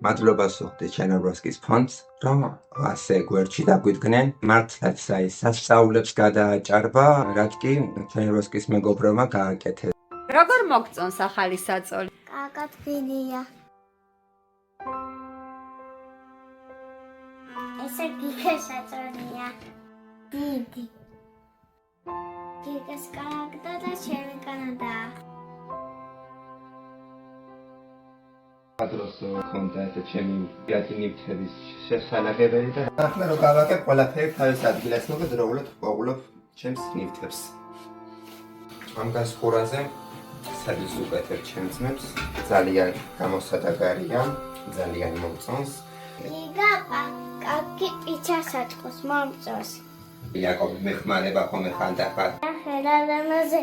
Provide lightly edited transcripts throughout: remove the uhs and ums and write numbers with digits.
მადლობას ვუხდით ჩერნოვცკის ფონდს, რომ ასე გვერდში დაგვიდგნენ. მართლაც აი სასწაულებს გადააჭარბა, რაც კი ჩერნოვცკის მეგობრებმა გააკეთეს. როგორ მოგწონს ახალი საწოლი? კაკათბილია. ესე გიგა საწოლია. დიდი. გიგას კარგდა და ჩემი კანადა. ადროს ხონდა ეს ჩემი პიატინიფების შესაძლებელი და ახლა რო გავაკეთე ყველაფერი თავის ადგილას მოგდროულად ყვავილობ ჩემს ნივთებს. ამ გასხურაზე სადის უკეთებ ჩემს ძმებს, ძალიან გამოსადაგარია, ძალიან მომწონს. გიგა კაკი პიჩას აწყოს მომწონს. იაკობი მეხმარება ხომ ხანდახან. ხელადამაზე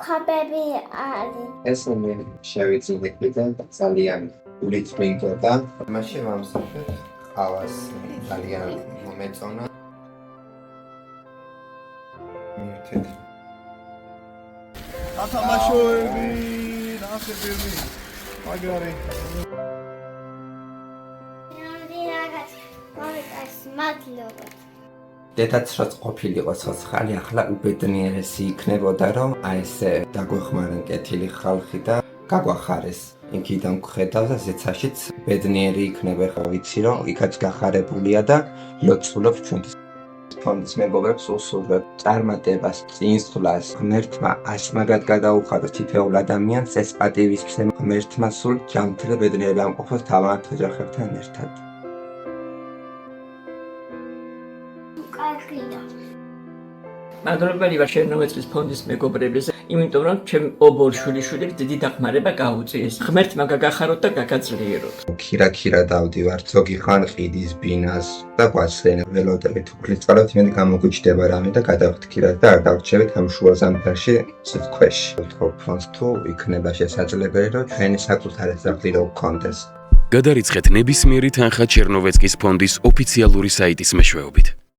ქვაბები არის. ეს მე შევიწილებ და ძალიან გულით მიიგდა. მაშინ ვამსახებ ყავას ძალიან მომეწონა. მივთეთ. ათამაშოები, ნახებები. მაგარი. ნამდვილად მომიტას მადლობა. დედაც რაც ყოფილიყო ცოცხალი, ახლა უბედნიერესი იქნებოდა, რომ აი ესე დაგვეხმარენ კეთილი ხალხი და გაგვახარეს. იქიდან გხედავ და ზეცაშიც ბედნიერი იქნება, ხო ვიცი რომ იქაც გახარებულია და ლოცულობ ჩვენთვის ფონდის მეგობრებს უსურვებ წარმატებას, წინსვლას, ღმერთმა აშმაგად გადაუხადოს თითოეულ ადამიანს ეს პატივისცემა, ღმერთმა სულ ჯანმრთელი ბედნიერი ამყოფოს თავიანთ ოჯახებთან ერთად. მადლობელი ვარ ჩერნოვცკის ფონდის მეგობრებს, იმიტომ რომ ჩემ ობოლ შვილიშვილებს დიდი დახმარება გაუწიეს. ღმერთმა გაგახაროთ და გაგაძლიეროთ. ქირა დავდივარ, ზოგი ხან ყიდის ბინას და გვაცლენ ველოდებით უფლის წყალოთ, იმედი გამოგვიჩნდება რამე და გადავხტქირათ და არ დავრჩებით ამ შუა ზამთარში სიტყვეშ. ვთქვი ფონდს თუ იქნება შესაძლებელი, რომ ჩვენი საკუთარი სახლი რო გქონდეს. გადარიცხეთ ნებისმიერი თანხა ჩერნოვცკის ფონდის ოფიციალური საიტის მეშვეობით.